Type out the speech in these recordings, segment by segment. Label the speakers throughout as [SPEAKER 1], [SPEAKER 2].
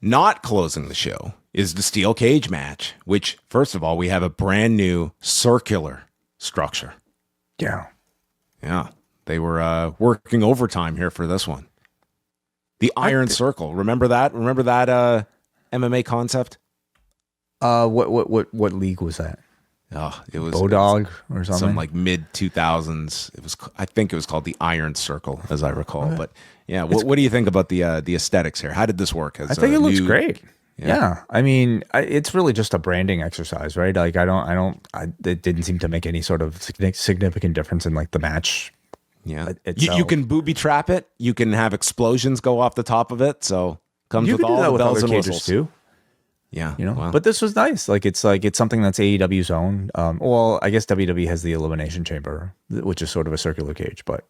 [SPEAKER 1] Not closing the show is the steel cage match, which, first of all, we have a brand new circular structure.
[SPEAKER 2] Yeah.
[SPEAKER 1] Yeah. They were working overtime here for this one. The Iron Circle. Remember that? Remember that MMA concept?
[SPEAKER 2] What league was that?
[SPEAKER 1] Oh, it was
[SPEAKER 2] Bodog or something.
[SPEAKER 1] Some like mid 2000s. I think it was called the Iron Circle, as I recall. Okay. But yeah, what do you think about the aesthetics here? How did this work?
[SPEAKER 2] I think it looks great. Yeah. I mean, it's really just a branding exercise, right? Like it didn't seem to make any sort of significant difference in like the match.
[SPEAKER 1] Yeah. You can booby trap it. You can have explosions go off the top of it. So comes with all the bells and whistles
[SPEAKER 2] too.
[SPEAKER 1] Yeah.
[SPEAKER 2] Wow. But this was nice. It's something that's AEW's own. Well, I guess WWE has the Elimination Chamber, which is sort of a circular cage, but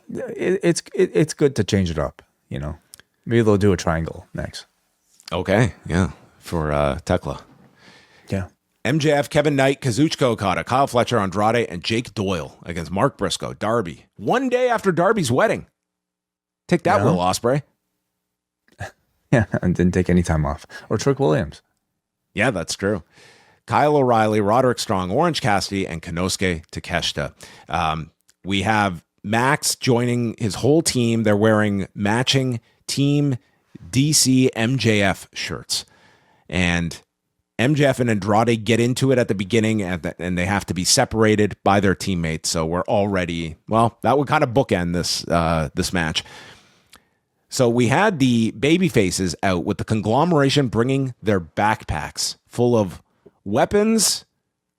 [SPEAKER 2] it's good to change it up, Maybe they'll do a triangle next.
[SPEAKER 1] Okay, yeah, for Tekla.
[SPEAKER 2] Yeah.
[SPEAKER 1] MJF, Kevin Knight, Kazuchika Okada, Kyle Fletcher, Andrade, and Jake Doyle against Mark Briscoe, Darby. One day after Darby's wedding. Take that, Will Ospreay.
[SPEAKER 2] Yeah, and didn't take any time off. Or Trick Williams.
[SPEAKER 1] Yeah, that's true. Kyle O'Reilly, Roderick Strong, Orange Cassidy, and Konosuke Takeshita. We have Max joining his whole team. They're wearing matching Team DCMJF shirts. And MJF and Andrade get into it at the beginning, and they have to be separated by their teammates. So we're already, that would kind of bookend this match. So we had the baby faces out with the conglomeration bringing their backpacks full of weapons,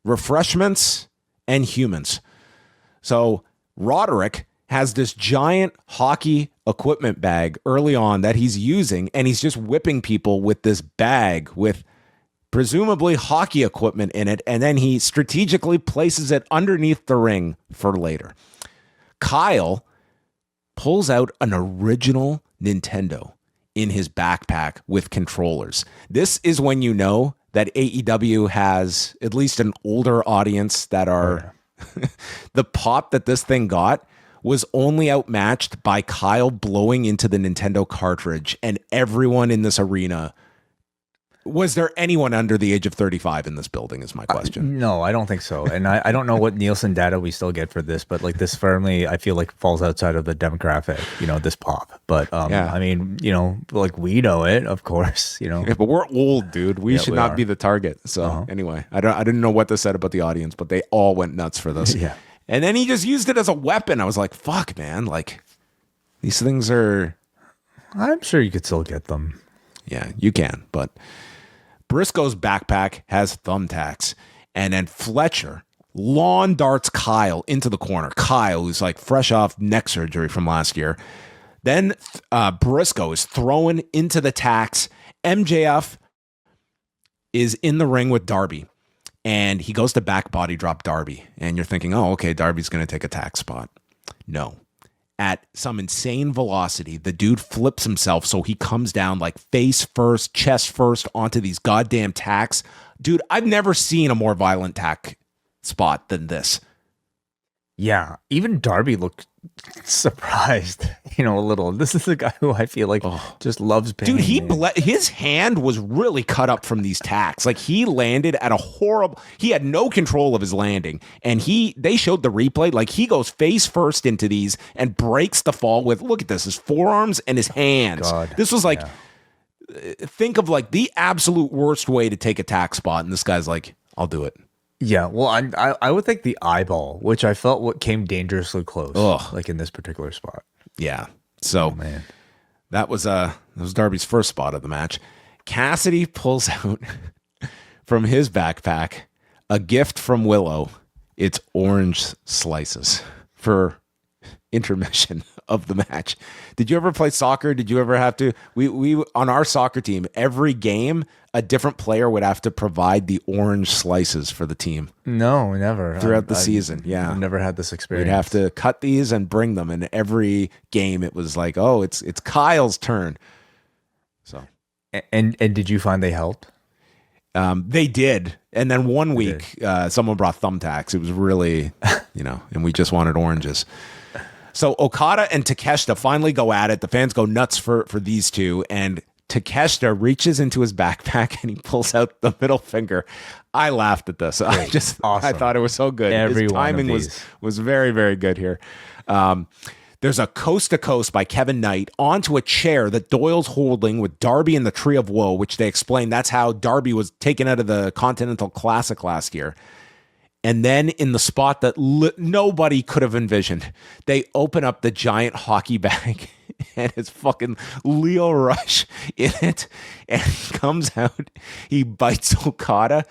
[SPEAKER 1] refreshments, and humans. So Roderick has this giant hockey equipment bag early on that he's using, and he's just whipping people with this bag with presumably hockey equipment in it, and then he strategically places it underneath the ring for later. Kyle pulls out an original Nintendo in his backpack with controllers. This is when you know that AEW has at least an older audience that are... The pop that this thing got was only outmatched by Kyle blowing into the Nintendo cartridge, and everyone in this arena... Was there anyone under the age of 35 in this building is my question.
[SPEAKER 2] No, I don't think so. And I don't know what Nielsen data we still get for this, but like this firmly, I feel like falls outside of the demographic, this pop. But I mean, like we know it, of course,
[SPEAKER 1] Yeah, but we're old, dude. We should not be the target. So anyway, I didn't know what this said about the audience, but they all went nuts for this.
[SPEAKER 2] Yeah.
[SPEAKER 1] And then he just used it as a weapon. I was like, fuck, man. Like these things are...
[SPEAKER 2] I'm sure you could still get them.
[SPEAKER 1] Yeah, you can, but... Briscoe's backpack has thumbtacks, and then Fletcher lawn darts Kyle into the corner. Kyle, who's like fresh off neck surgery from last year. Then Briscoe is thrown into the tacks. MJF is in the ring with Darby, and he goes to back body drop Darby. And you're thinking, oh, okay, Darby's going to take a tack spot. No. At some insane velocity, the dude flips himself so he comes down like face first, chest first onto these goddamn tacks. Dude, I've never seen a more violent tack spot than this.
[SPEAKER 2] Yeah, even Darby looked surprised, a little. This is a guy who I feel like just loves pain.
[SPEAKER 1] Dude, his hand was really cut up from these tacks. Like he landed at a horrible. He had no control of his landing, and they showed the replay. Like he goes face first into these and breaks the fall with. Look at this, his forearms and his hands.
[SPEAKER 2] God,
[SPEAKER 1] this was like, think of like the absolute worst way to take a tack spot, and this guy's like, I'll do it.
[SPEAKER 2] Yeah, well, I would think the eyeball, which I felt what came dangerously close, like in this particular spot.
[SPEAKER 1] Yeah, so
[SPEAKER 2] man,
[SPEAKER 1] that was Darby's first spot of the match. Cassidy pulls out from his backpack a gift from Willow. It's orange slices for intermission of the match. Did you ever play soccer? Did you ever have to? We on our soccer team, every game, a different player would have to provide the orange slices for the team.
[SPEAKER 2] No, never.
[SPEAKER 1] Throughout the season, yeah.
[SPEAKER 2] I've never had this experience.
[SPEAKER 1] We'd have to cut these and bring them, and every game it was like, oh, it's Kyle's turn. So,
[SPEAKER 2] and did you find they helped?
[SPEAKER 1] They did, and then one week, someone brought thumbtacks. It was really, and we just wanted oranges. So Okada and Takeshita finally go at it. The fans go nuts for these two, and Takeshita reaches into his backpack and he pulls out the middle finger. I laughed at this. Awesome. I thought it was so good. His timing was very, very good here. There's a coast to coast by Kevin Knight onto a chair that Doyle's holding with Darby and the Tree of Woe, which they explain that's how Darby was taken out of the Continental Classic last year. And then in the spot that nobody could have envisioned, they open up the giant hockey bag and it's fucking Leo Rush in it. And he comes out, he bites Okada,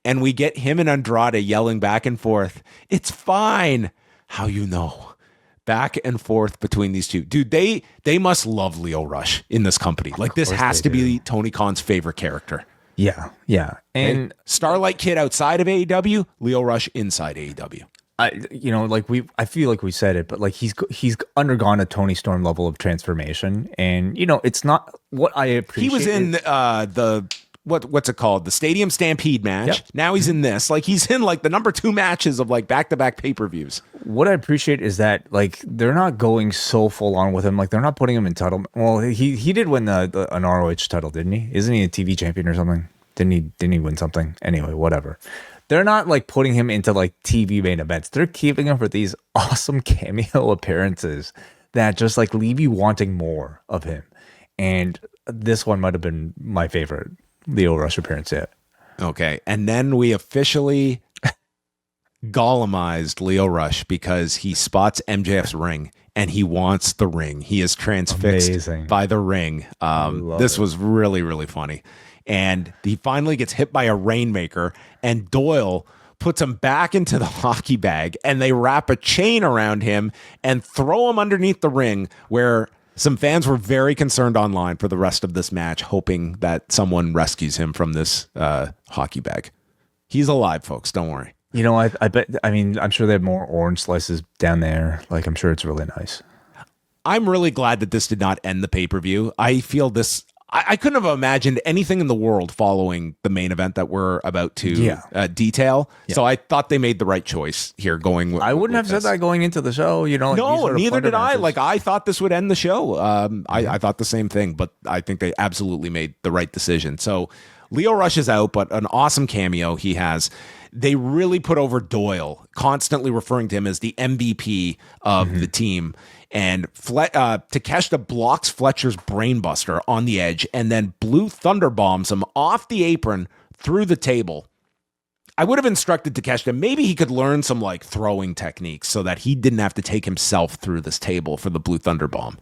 [SPEAKER 1] and we get him and Andrade yelling back and forth. It's fine. How you know? Back and forth between these two. Dude, they must love Leo Rush in this company. Like, this has to be Tony Khan's favorite character.
[SPEAKER 2] Yeah. And
[SPEAKER 1] Starlight Kid outside of AEW, Leo Rush inside AEW.
[SPEAKER 2] I feel like we said it, but like he's undergone a Tony Storm level of transformation, and it's not what I appreciate.
[SPEAKER 1] He was in what's it called? The Stadium Stampede match. Yep. Now he's in this. Like, he's in like the number 2 matches of like back-to-back pay-per-views.
[SPEAKER 2] What I appreciate is that like they're not going so full on with him. Like, they're not putting him in title. Well, he did win an ROH title, didn't he? Isn't he a TV champion or something? Didn't he win something? Anyway, whatever. They're not like putting him into like TV main events. They're keeping him for these awesome cameo appearances that just like leave you wanting more of him. And this one might have been my favorite Leo Rush appearance yet.
[SPEAKER 1] Okay. And then we officially Gollumized Leo Rush because he spots MJF's ring and he wants the ring. He is transfixed by the ring. This was really, really funny. And he finally gets hit by a rainmaker, and Doyle puts him back into the hockey bag, and they wrap a chain around him and throw him underneath the ring, where some fans were very concerned online for the rest of this match, hoping that someone rescues him from this hockey bag. He's alive, folks. Don't worry.
[SPEAKER 2] I bet, I'm sure they have more orange slices down there. Like, I'm sure it's really nice.
[SPEAKER 1] I'm really glad that this did not end the pay-per-view. I feel this... I couldn't have imagined anything in the world following the main event that we're about to detail. Yeah. So I thought they made the right choice here going with
[SPEAKER 2] I wouldn't have said that going into the show.
[SPEAKER 1] No, neither did I. Like, I thought this would end the show. I thought the same thing, but I think they absolutely made the right decision. So Leo Rush is out, but an awesome cameo he has. They really put over Doyle, constantly referring to him as the MVP of the team. And Takeshita blocks Fletcher's brainbuster on the edge and then Blue Thunder bombs him off the apron through the table. I would have instructed Takeshita, maybe he could learn some like throwing techniques so that he didn't have to take himself through this table for the Blue Thunder bomb.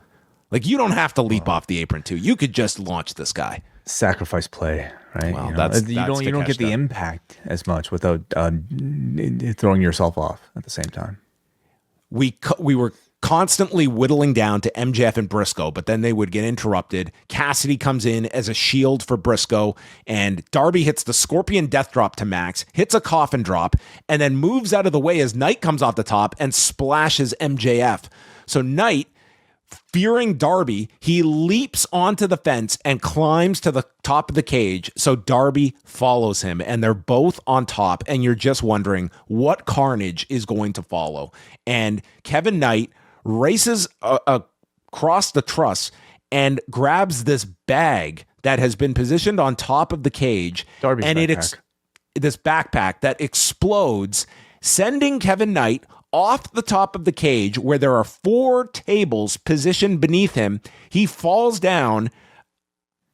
[SPEAKER 1] Like, you don't have to leap off the apron too. You could just launch this guy.
[SPEAKER 2] Sacrifice play, right?
[SPEAKER 1] Well,
[SPEAKER 2] you don't get the impact as much without throwing yourself off at the same time.
[SPEAKER 1] We were constantly whittling down to MJF and Briscoe, but then they would get interrupted. Cassidy comes in as a shield for Briscoe, and Darby hits the Scorpion Death Drop to Max, hits a coffin drop, and then moves out of the way as Knight comes off the top and splashes MJF. So Knight, fearing Darby, he leaps onto the fence and climbs to the top of the cage. So Darby follows him, and they're both on top, and you're just wondering what carnage is going to follow. And Kevin Knight races across the truss and grabs this bag that has been positioned on top of the cage.
[SPEAKER 2] Darby's
[SPEAKER 1] and
[SPEAKER 2] backpack.
[SPEAKER 1] This backpack that explodes, sending Kevin Knight off the top of the cage where there are 4 tables positioned beneath him. He falls down.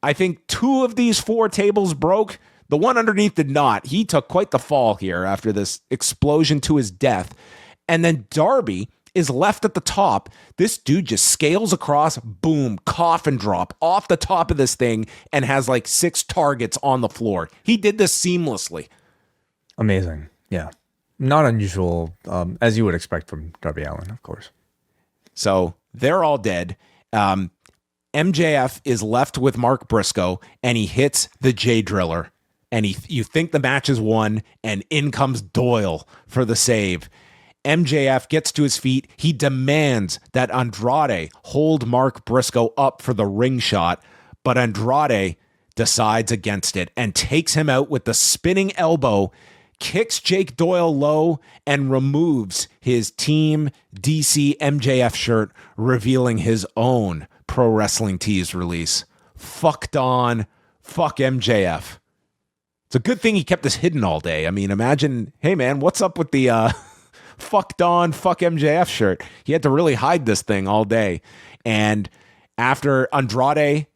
[SPEAKER 1] I think 2 of these 4 tables broke. The one underneath did not. He took quite the fall here after this explosion to his death. And then Darby is left at the top. This dude just scales across, boom, coffin drop off the top of this thing and has like 6 targets on the floor. He did this seamlessly.
[SPEAKER 2] Amazing. Yeah. Not unusual, as you would expect from Darby Allin, of course.
[SPEAKER 1] So they're all dead. MJF is left with Mark Briscoe, and he hits the J Driller. And you think the match is won, and in comes Doyle for the save. MJF gets to his feet. He demands that Andrade hold Mark Briscoe up for the ring shot, but Andrade decides against it and takes him out with the spinning elbow, kicks Jake Doyle low, and removes his Team DCMJF shirt, revealing his own Pro Wrestling Tees release. fuck Don, fuck MJF. It's a good thing he kept this hidden all day. I mean, imagine, hey man, what's up with the fuck Don, fuck MJF shirt? He had to really hide this thing all day. And after Andrade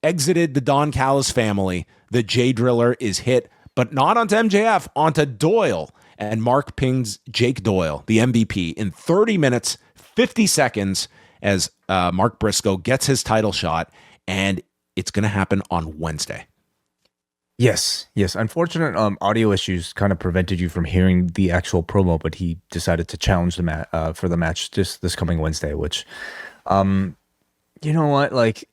[SPEAKER 1] exited the Don Callis family, the J Driller is hit, but not onto MJF, onto Doyle. And Mark pings Jake Doyle, the MVP, in 30 minutes, 50 seconds as Mark Briscoe gets his title shot. And it's going to happen on Wednesday.
[SPEAKER 2] Yes. Unfortunate audio issues kind of prevented you from hearing the actual promo, but he decided to challenge the for the match just this coming Wednesday, which, you know what? Like,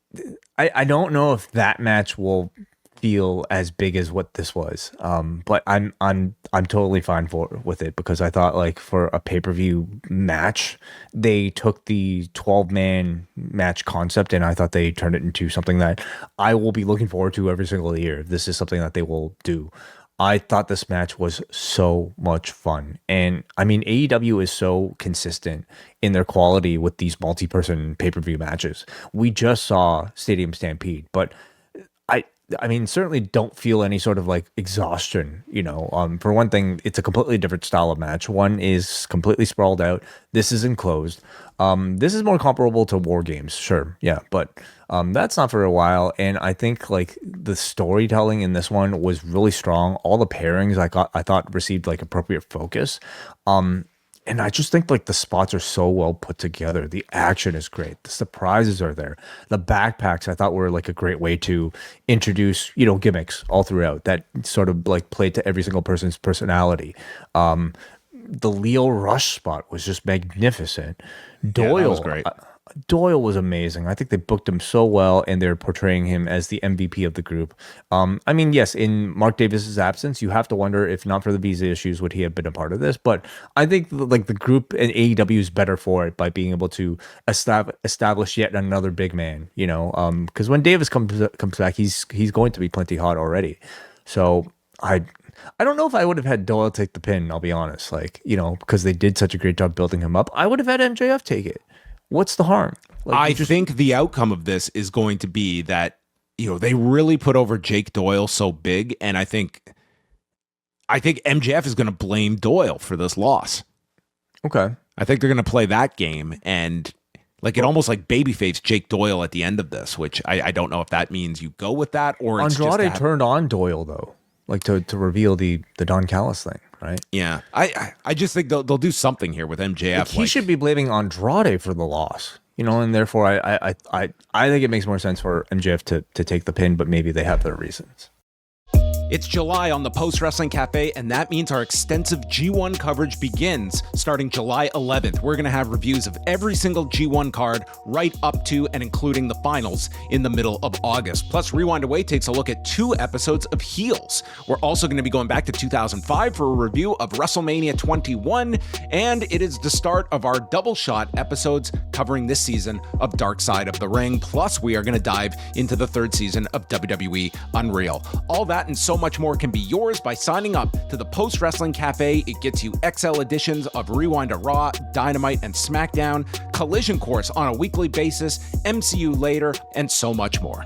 [SPEAKER 2] I don't know if that match will feel as big as what this was. But I'm totally fine with it, because I thought, like, for a pay-per-view match, they took the 12-man match concept and I thought they turned it into something that I will be looking forward to every single year. This is something that they will do. I thought this match was so much fun. And I mean, AEW is so consistent in their quality with these multi-person pay-per-view matches. We just saw Stadium Stampede, but I mean, certainly don't feel any sort of like exhaustion, you know. For one thing, it's a completely different style of match. One is completely sprawled out. This is enclosed. This is more comparable to War Games, sure, yeah, but that's not for a while. And I think like the storytelling in this one was really strong. All the pairings I thought received like appropriate focus. And I just think like the spots are so well put together. The action is great. The surprises are there. The backpacks I thought were like a great way to introduce, you know, gimmicks all throughout that sort of like played to every single person's personality. The Leo Rush spot was just magnificent. Doyle,
[SPEAKER 1] that was great.
[SPEAKER 2] Doyle was amazing. I think they booked him so well, and they're portraying him as the MVP of the group. I mean, yes, in Mark Davis's absence, you have to wonder if not for the visa issues, would he have been a part of this? But I think like the group and AEW is better for it by being able to establish yet another big man. You know, because when Davis comes back, he's going to be plenty hot already. So I don't know if I would have had Doyle take the pin. I'll be honest, like, you know, because they did such a great job building him up. I would have had MJF take it. What's the harm? Like,
[SPEAKER 1] I think the outcome of this is going to be that, you know, they really put over Jake Doyle so big, and I think MJF is going to blame Doyle for this loss.
[SPEAKER 2] Okay.
[SPEAKER 1] I think they're going to play that game, and like it almost like babyface Jake Doyle at the end of this, which I don't know if that means you go with that or it's
[SPEAKER 2] Andrade
[SPEAKER 1] just
[SPEAKER 2] turned on Doyle though, like to reveal the Don Callis thing, right?
[SPEAKER 1] Yeah, I just think they'll do something here with MJF.
[SPEAKER 2] Like he should be blaming Andrade for the loss, you know, and therefore I think it makes more sense for MJF to take the pin, but maybe they have their reasons.
[SPEAKER 1] It's July on the Post Wrestling Cafe, and that means our extensive G1 coverage begins starting July 11th. We're going to have reviews of every single G1 card right up to and including the finals in the middle of August. Plus, Rewind Away takes a look at 2 episodes of Heels. We're also going to be going back to 2005 for a review of WrestleMania 21, and it is the start of our double shot episodes covering this season of Dark Side of the Ring. Plus, we are going to dive into the 3rd season of WWE Unreal. All that and so much more can be yours by signing up to the Post Wrestling Cafe. It gets you XL editions of Rewind to Raw, Dynamite, and SmackDown, Collision Course on a weekly basis, MCU later, and so much more.